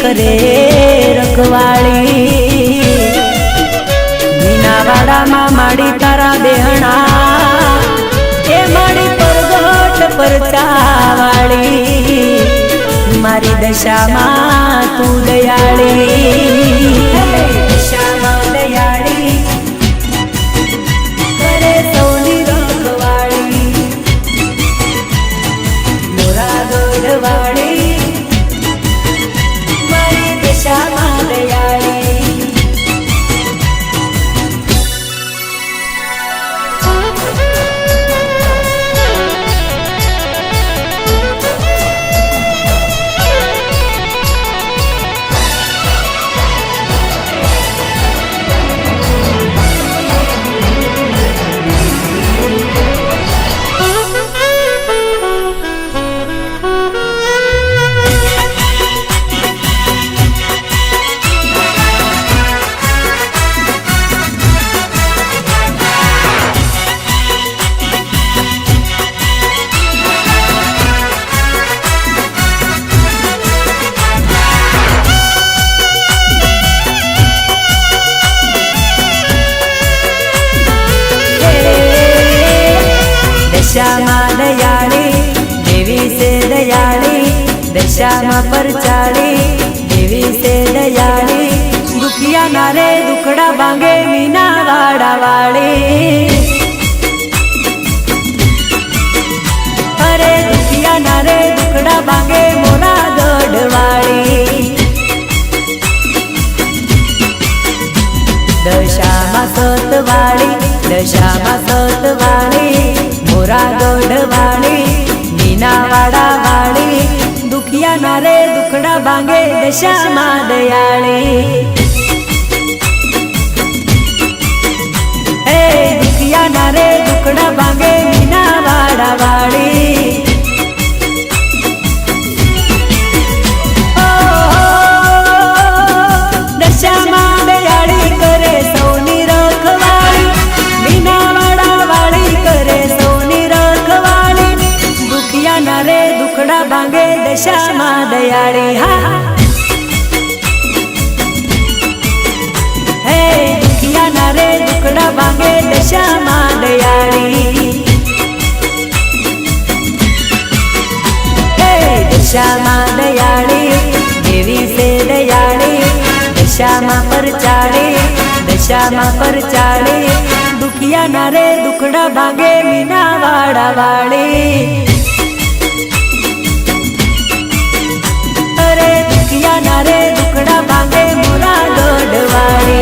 करे रखवाड़ी मीनावाड़ा मा माड़ी तारा बेहणा ए माड़ी परगट पर चावाड़ी मारी दशा मा तू दयाड़ी दशा मा दयाड़ी करे सौनी रखवाड़ी मोरा गोडवाड़ी मारी दशा मा दयाड़ी दशा मा दयाड़ी देवी से दयाड़ी दशा मा परचाड़ी देवी से दयाड़ी दुखिया नारे दुखड़ा बांगे मीनावाड़ा वाड़ी अरे दुखिया नारे दुखड़ा बांगे मोरा गढ़वाड़ी दशा मा सतवाड़ी दशा मा सतवाड़ी मोरा गोडवाड़ी मीनावाड़ा वाड़ी दुखिया नारे दुखड़ा बांगे दशा मा दयाड़ी ए दुखिया नारे दुखड़ा बांगे मीनावाड़ा वाड़ी दशा मा दयाड़ी करे सौनी रखवाड़ी मीनावाड़ा वाड़ी करे नारे दुखड़ा बांगे दशा मा दयाड़ी हा हे दुखिया नारे दुखड़ा बांगे दशा मा दयाड़ी हे दशा मा दयाड़ी देवी से दयाड़ी दशा मा परचाड़ी दशा मा परचाड़ी दुखिया नारे दुखड़ा बांगे मीनावाड़ा वाड़ी दुखिया नारे दुखड़ा बांगे मोरा गोडवाड़ी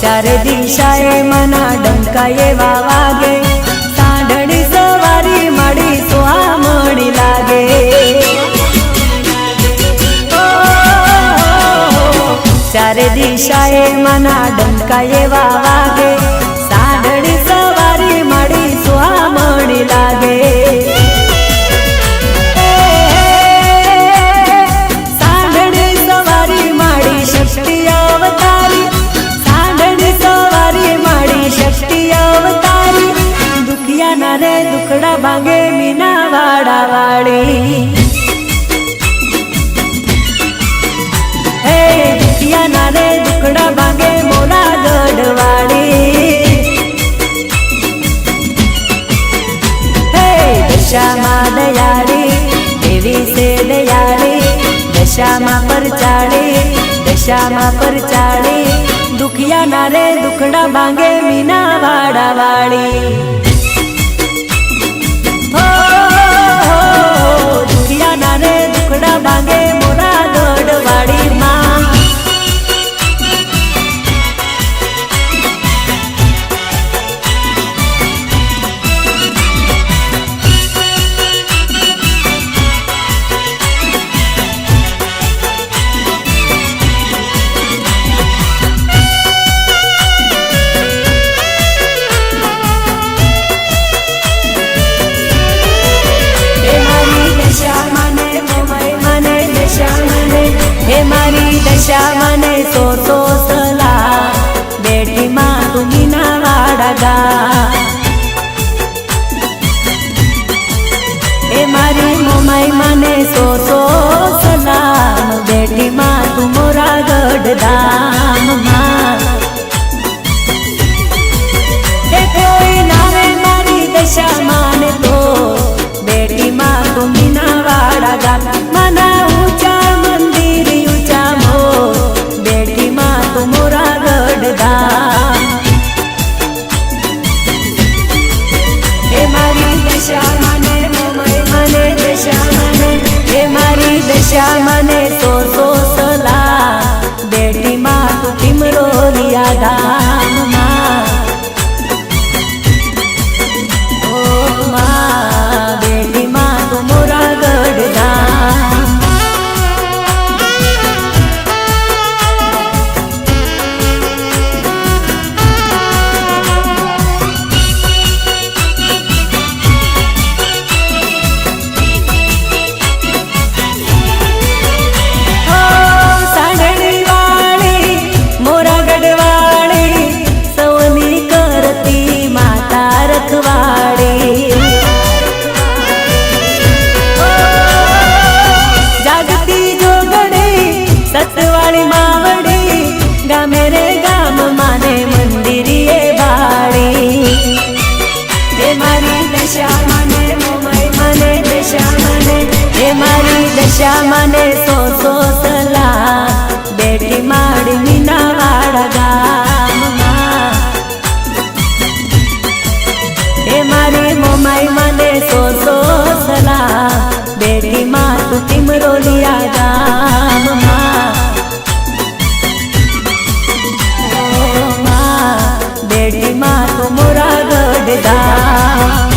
चार दिशाए मना डंकाए वागे सांडणी सवारी मड़ी सुहामणी लागे चार दिशाए मना डंकाए वागे सांडणी सवारी मड़ी सुहामणी लागे सांडणी सवारी मड़ी शक्ति अवतारी शक्ति अवतारी दुखिया नारे दुखड़ा बांगे मीनावाड़ा वाड़ी हे दुखिया नारे दुखड़ा बांगे मोरा गढ़वाड़ी हे दशा मा दयाड़ी देवी से दयाड़ी दशा मा परचाड़ी दशा मा परचाड़ी दुखिया नारे दुखड़ा बांगे मीनावाड़ा वाड़ी दुखिया नारे दुखड़ा बांगे मोरा गोडवाड़ी माँ બેટી માં તું મીના વાડા ગા એ મારી મોમાઈ મને સો સલામ બેટી માં તું મોરા ગઢ ધામ માં એ કોઈ નાવે મારી દશા માને તો બેટી માં તું મીના વાડા ગા મના ઊંચા મંદિર ઊંચા મો બેટી માં તું મોરા ગઢ ધામ એ મારી દશા માને દશા મને સો સલા બેટી માં તું ટીમરો લિયા ધામ માં ઓ માં બેટી માં તું મોરા ગઢ ધામ સતવાળી માવડી ગામે રે ગામ માને મંદિરીએ બાળી એ મારી દશા મને મોમાઈ મને દશા મને એ મારી દશા મને સો સલા બેટી માડી મીના વાડા ગામમાં એ મારી મોમાઈ મને સો સલા બેટી માં તું ટીમરો લિયા ગામમાં બેટી માં તું મોરા ગઢ ધામ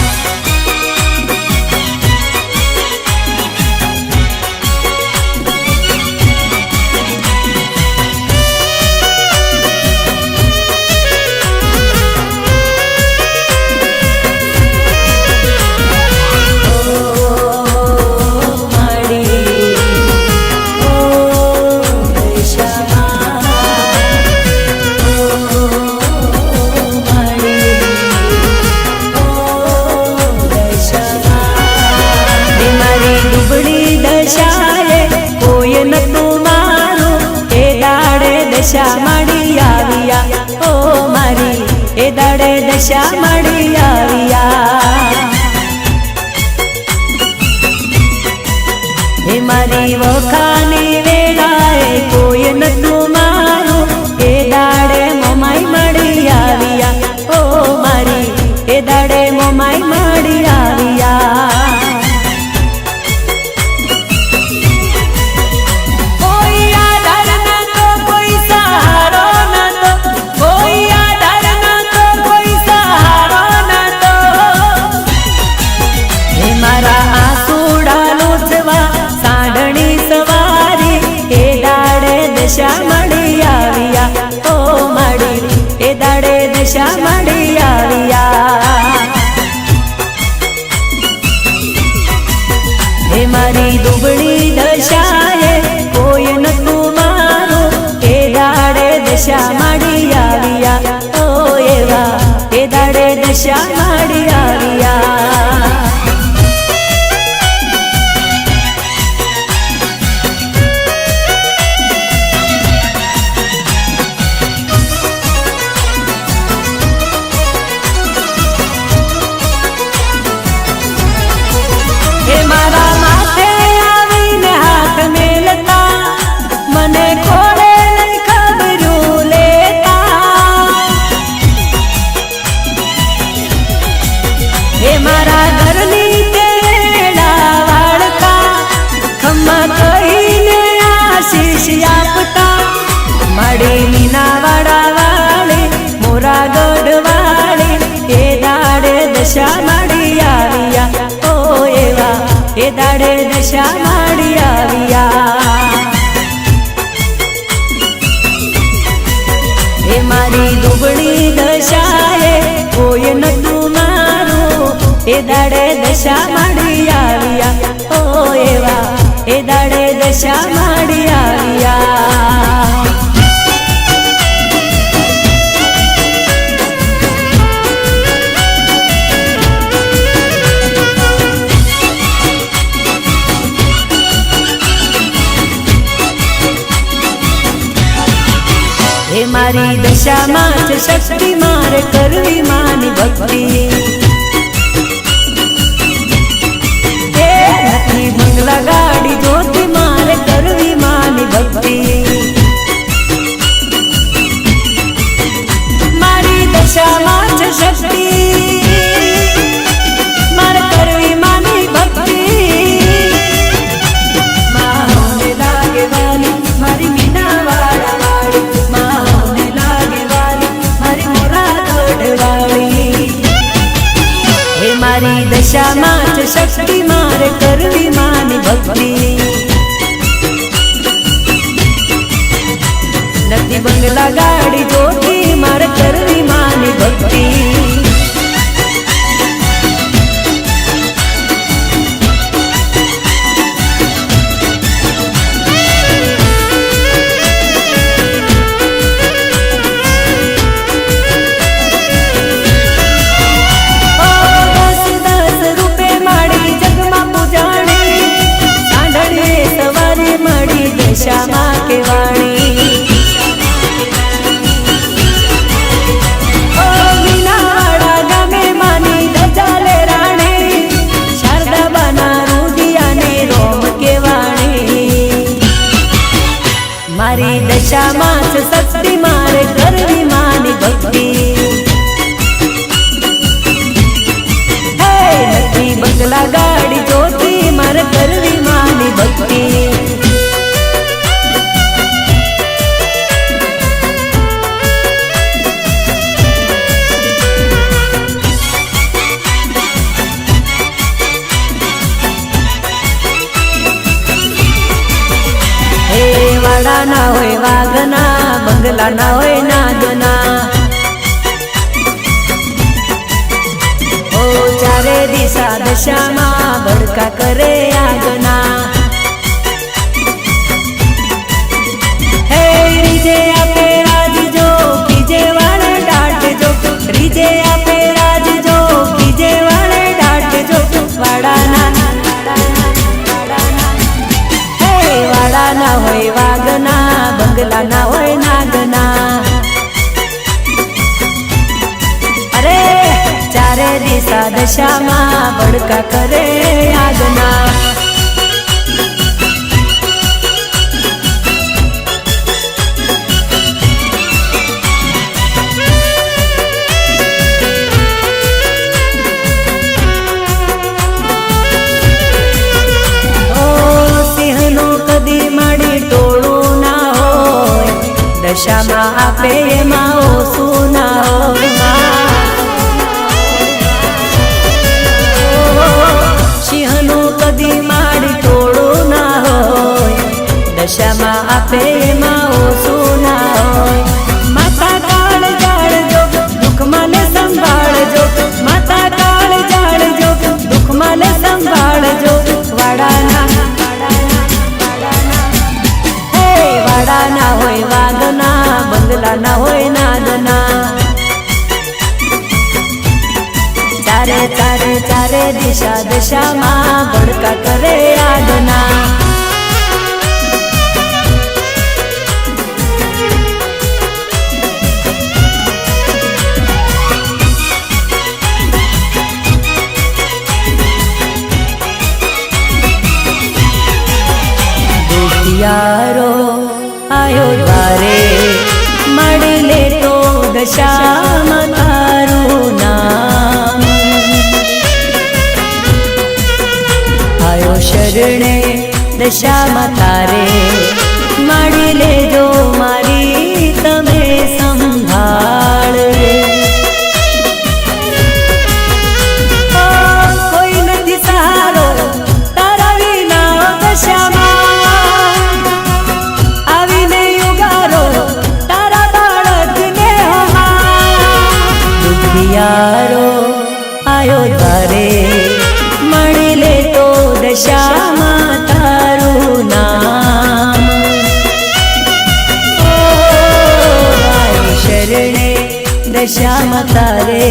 દશા મળી આવ્યા ઓ મારી એ દાડે દશા મળી આવ્યા હે મારી વખાની વેળાએ કોઈ નતું મારું એ દાડે મોમાઈ મળી આવ્યા ઓ મારી એ દાડે મોમાઈ મળી આવ્યા દશા મળી આવ્યા ઓ મળી એ દાડે દશા મળી આવ્યા હે મારી દુબળી દશાએ કોઈ નતું મારું એ દાડે દશા મળી આવ્યા ઓ એવા એ દાડે દશા મળી આવ્યા મારા માથે આવીને હાથ મેલતા મને ખોળે લઈ ખબરું લેતા હે મારા ઘરની તેડા વાળતા ખમ્મા કહીને આશીષ આપતા માડી મીના વાડા વાળી મોરા ગઢ વાળી એ દાડે દશા મળી આવ્યા ઓ એવા એ દાડે દશા મળી આવ્યા એ મારી દુબળી દશાએ કોઈ નતું મારું એ દાડે દશા મળી આવ્યા ઓ એવા એ દાડે દશા મળી આવ્યા દશામાં છે શક્તિ મારે કરવી માની ભક્તિ નથી બંગલા ગાડી જોતી મારે કરવી માની ભક્તિ મારી દશામાં છે શક્તિ મારે કરવી માની ભક્તિ માહોને લાગે વાલી મારી મીના વાળા વાળી માહોને લાગે વાલી મારી મોરાદ વાળી હે મારી દશામાં છે શક્તિ મારે કરવી માની ભક્તિ નથી બંગલા ગાડી જોતી મારે કરવી માની ભક્તિ દશામાં કેવાણી ઓ મીનાવાડા ગામે માની દજાલે રાણી શારદા બાના રૂડિયાને રોમ કેવાણી મારી દશામાં છે શક્તિ મારે કરવી માની ભક્તિ હે નથી બંગલા ગાડી જોતી મારે કરવી માની ભક્તિ વાડા ના હોય વાગના બંગલા ના હોય નાગના ઓ ચારે દિશા દશામાં ભડકા કરે આગના હે રીજે આપે રાજજો કીજે વાળે ડાટજો રીજે આપે રાજજો કીજે વાળે ડાટજો વાડાના વાડા ના હોય વાગના બંગલા ના હોય નાગના અરે ચારે દિશા દશામાં ભડકા કરે આગના દશામાં આપે એમાં ઓછું ના હોય સિંહનું કદી માડી ટોળું ના હોય દશામાં આપે એમાં ઓછું ના હોય માતા કાળ જાળજો દુઃખમાં લે સંભાળજો માતા કાળ જાળજો દુઃખમાં લે સંભાળજો વાડાના વાડા ના હોય વાગના બંગલા ના હોય નાદના ચારે ચારે ચારે દિશા દશામાં ભડકા કરે આગના યારો આયો દ્વારે મળી લે તો દશામાં તારું નામ આયો શરણે દશામાં તારે મળી લેજો મારી તમે સંભાળ કોઈ નથી સારો તારા વિના દશામાં યારો આયો દ્વારે મળી લે તો દશામાં તારું નામ આયો શરણે દશામાં તારે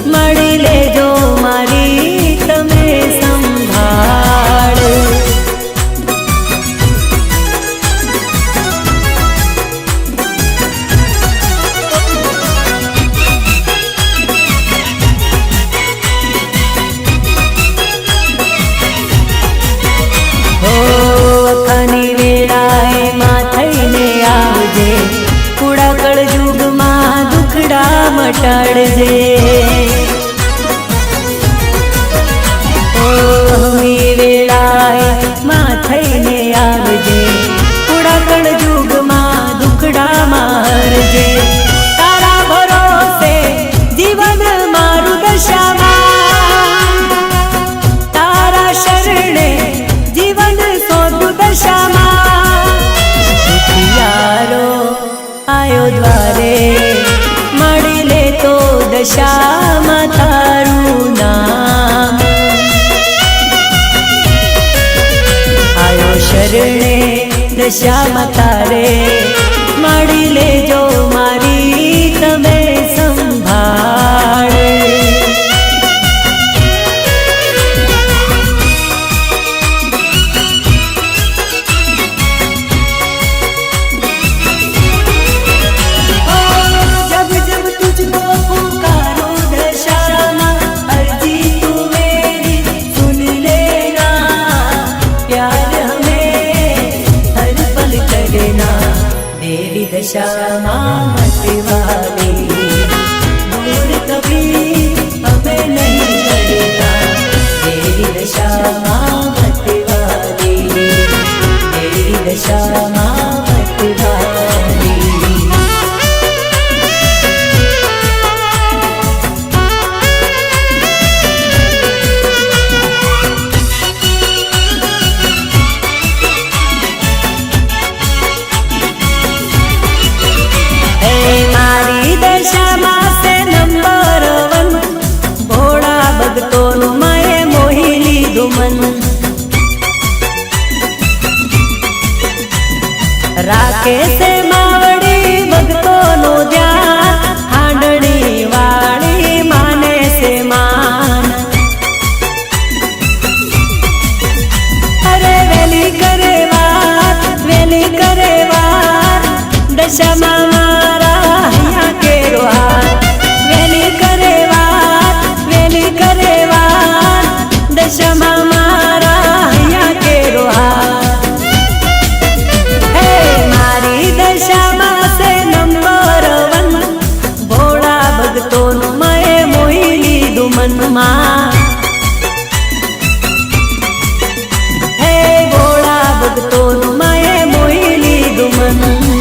મળી લેજો મારી તમે સંભાળ મટાડજે ઓમી વેળાએ માં થઈને આવજે થોડા કણ યુગમાં દુખડા મારજે તારા ભરોસે જીવન મારું દશામાં તારા શરણે જીવન સોંપું દશામાં યારો આયો દ્વારે મળી લે તો દશામાં તારું નામ આયો શરણે દશામાં તારે મળી લેજો મારી તમે સંભાળ दशाમાં मत वाले दूर कभी हमें नहीं करना तेरी दशाમાં मत वाले तेरी दशाમાં मत वाले दशाમાં से नंबर 1 ભોળા ભક્તોનું માએ મોહી લીધું મન રાખે છે માવડી ભક્તોનું ધ્યાન હાંડણી વાળી માને છે માન અરે વેલી કરે વાત દશામાં दशाમાં મારા અહીંયા કેરો હે મારી દશામાં છે નંબર 1 ભોળા ભક્તોનું મેં મોહી લીધું મનમાં હે ભોળા ભક્તોનું મેં મોહી લીધું મન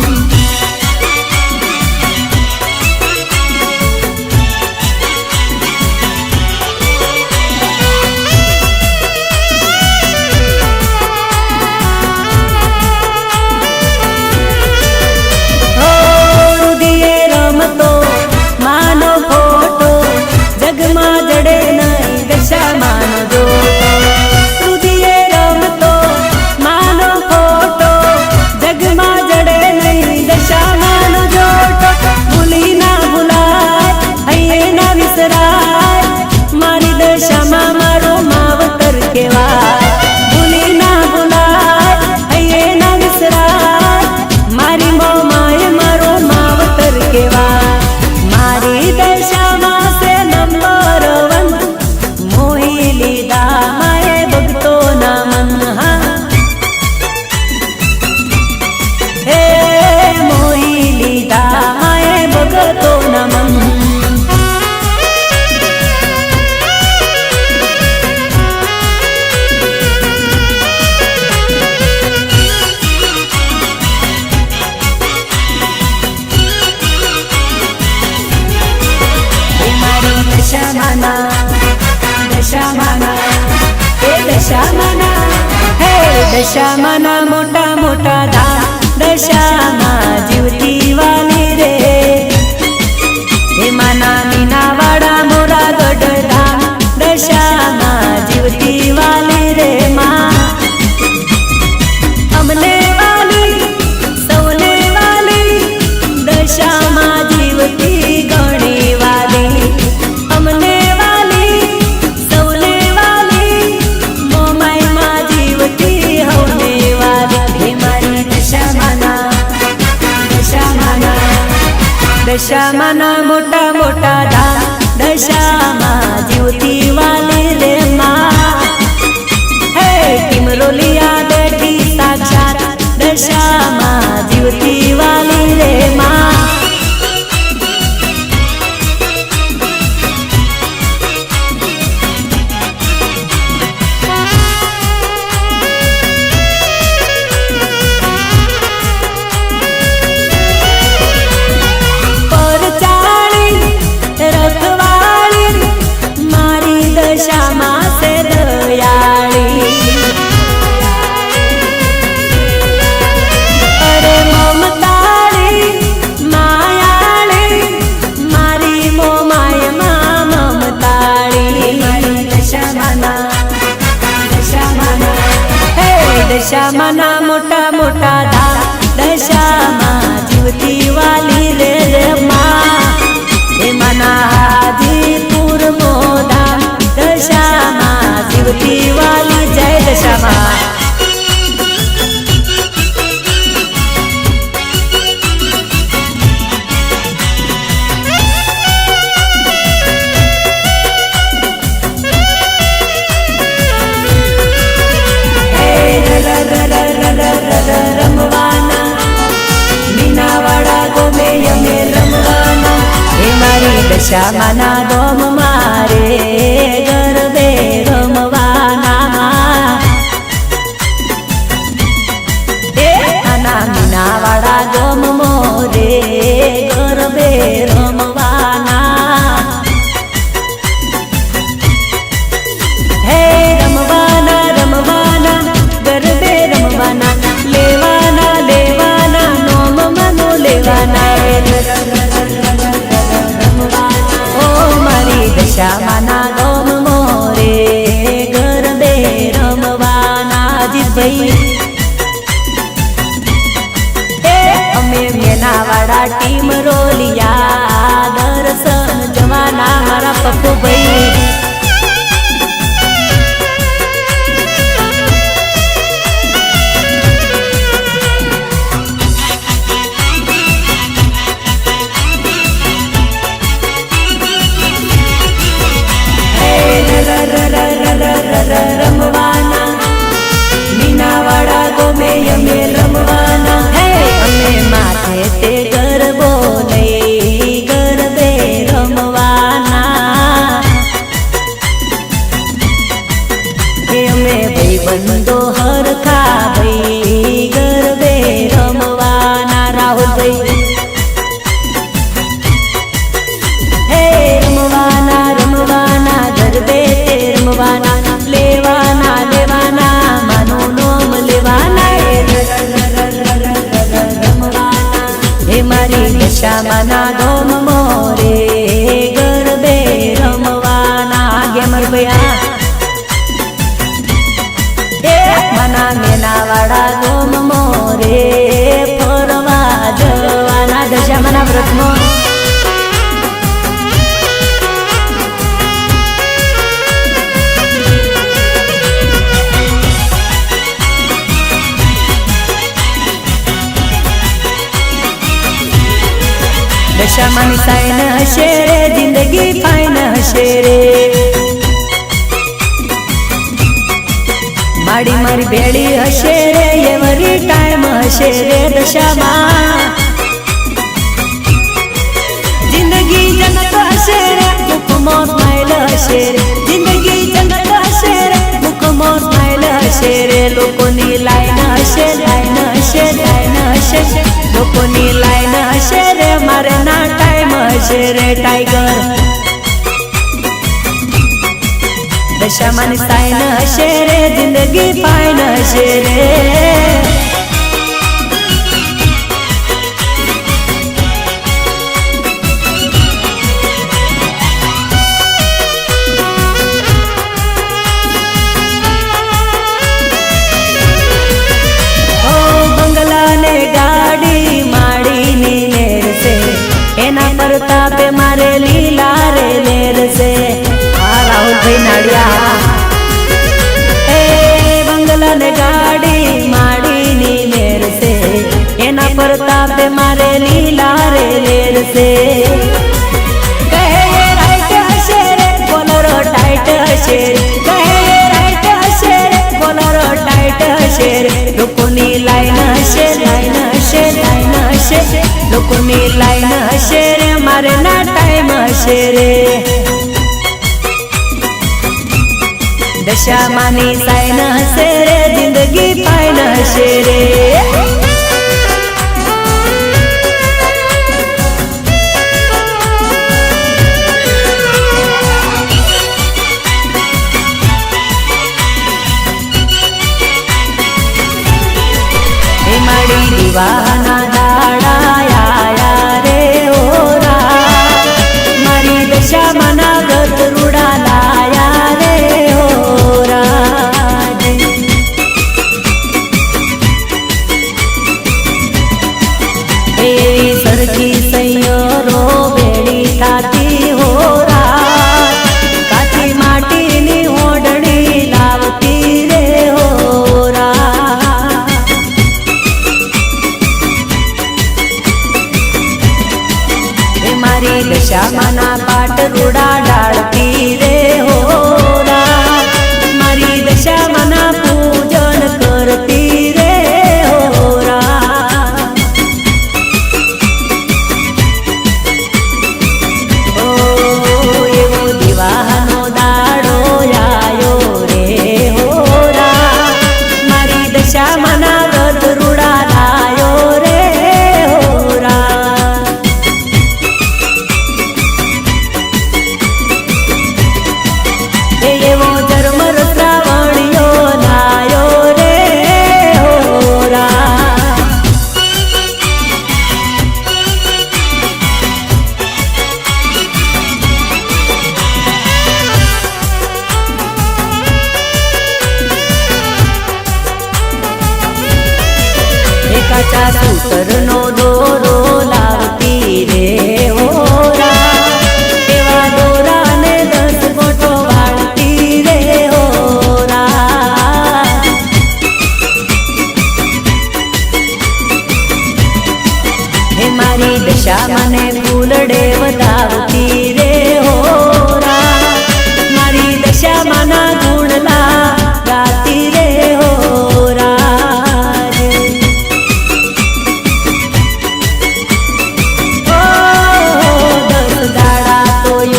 દશામાના મોટા મોટા ધામ દશામાં જીવતી વાલી રે એમાંના મીનાવાડા મોરા ગઢ ધામ દશામાં જીવતી વાલી રે માં અમને વાલી સૌને વાલી દશામાં જીવતી ઘણી વાલી અમને વાલી સૌને વાલી મોમાઈમાં જીવતી દશામાના મોટા મોટા ધામ દશામાં જીવતી વાલી રે માં હે ટીમરોલિયા બેઠી સાક્ષાત દશામાં જીવતી વાલી રે માં દશામાના મોટા મોટા ધામ દશામાં જીવતી વાલી રે રે માં એમાંના હાજીપુર મોધામ દશામાં જીવતી વાલી જય દશામાં રમવાના મીનાવાડા ગોમે અમે રમવાના હે મારી દશામાના દોમ મારે ગરબે રમવાના હે આના મીનાવાડા ગોમ મોરે ગરબે રમવાના હે રમવાના રમવાના ગરબે રમવાના લેવાના લેવાના નોમ મનો લેવાના ઓ મારી દશામાના ગોમ મોરે ગરબે રમવાના જીભાઈ અમે મેનાવાડા ટીમ રોલિયા દર્શન જવાના મારા પપ્પુભાઈ રમવાના મીનાવાડા ગોમે અમે રમવાના હે અમે માથે તે ગરબો લઈ ગરબે રમવાના હે અમે ભાઈબંધો હરખા ભાઈ ગરબે રમવાના રાહુલભાઈ હે રમવાના રમવાના ગરબે રમવાના લેવાના લેવાના માનું નોમ લેવાના રમવાના હે મારી દશામાના ગોમ મોરે ગરબે રમવાના ગેમર ભયા હે મના મેનાવાડા ગોમ મોરે ફરવા જવાના દશામાના વ્રતમાં દશામાની સાઈન હશે રે જિંદગી ફાઈન હશે રે માડી મારી ભેળી હશે રે એવરી ટાઈમ હશે રે દશામાં જિંદગી જન્નત હશે રે મુખમો સ્માઈલ હશે રે જિંદગી જન્નત હશે રે મુખમો સ્માઈલ હશે રે લોકોની લાઈન હશે લાઈન હશે લાઈન હશે લોકોની લાઈન હશે રે મારે ના ટાઈમ હશે રે ટાઈગર દશામાની સાઈન હશે રે જિંદગી ફાઈન હશે રે બંગલાને ગાડી માડીની લેરશે એના પ્રતાપે મારે લીલા રે લેરશે આ રાહુલભાઈ નાડિયા એ બંગલાને ગાડી માડીની લેરશે એના પ્રતાપે મારે લીલા રે લેરશે કહે રાઈટ હશે રે બોલરો ટાઈટ હશે કહે રાઈટ હશે રે બોલરો ટાઈટ હશે રે લોકોની લાઈન હશે લાઈન હશે લાઈન હશે લોકોની લાઈન હશે રે મારે ના ટાઈમ હશે રે દશામાની સાઈન હશે રે જિંદગી ફાઈન હશે રે મારી દીવાના દાડાયા રે ઓરા મારી દશામાના ગતરુડા લાયા રે ઓરા દશામાના પાટ રૂડા ડાળતી રે હોરા મારી દશામાના પૂજન કરતી રે હોરા ઓ એવો દિવાહનો દાડો આયો રે હોરા મારી દશામાના વ્રત રૂડા લાયો રે હોરા એવો ઝરમર શ્રાવણિયો લાયો રે હોરા કાચા સૂતરનો દોરો લાવતી રે હોરા એવા દોરાને 10 ગોટો વાળતી રે હોરા હે મારી દશા મને ફૂલડે વધાવતી રે હોરા મારી દશા માના ગુણલા ગાતી રે હોરા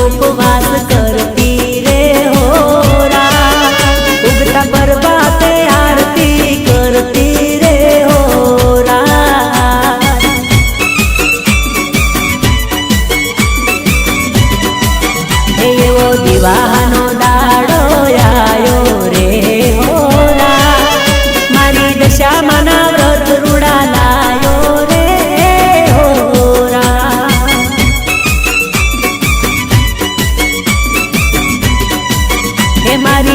ઉપવાસ કરતી રે હોરા ઉગતા પરબાતે આરતી કરતી રે હોરા એવો દિવાહનો દાડો આયો રે હોરા મારી દશામાના વ્રત રૂડા લાયો રે હોરા મારી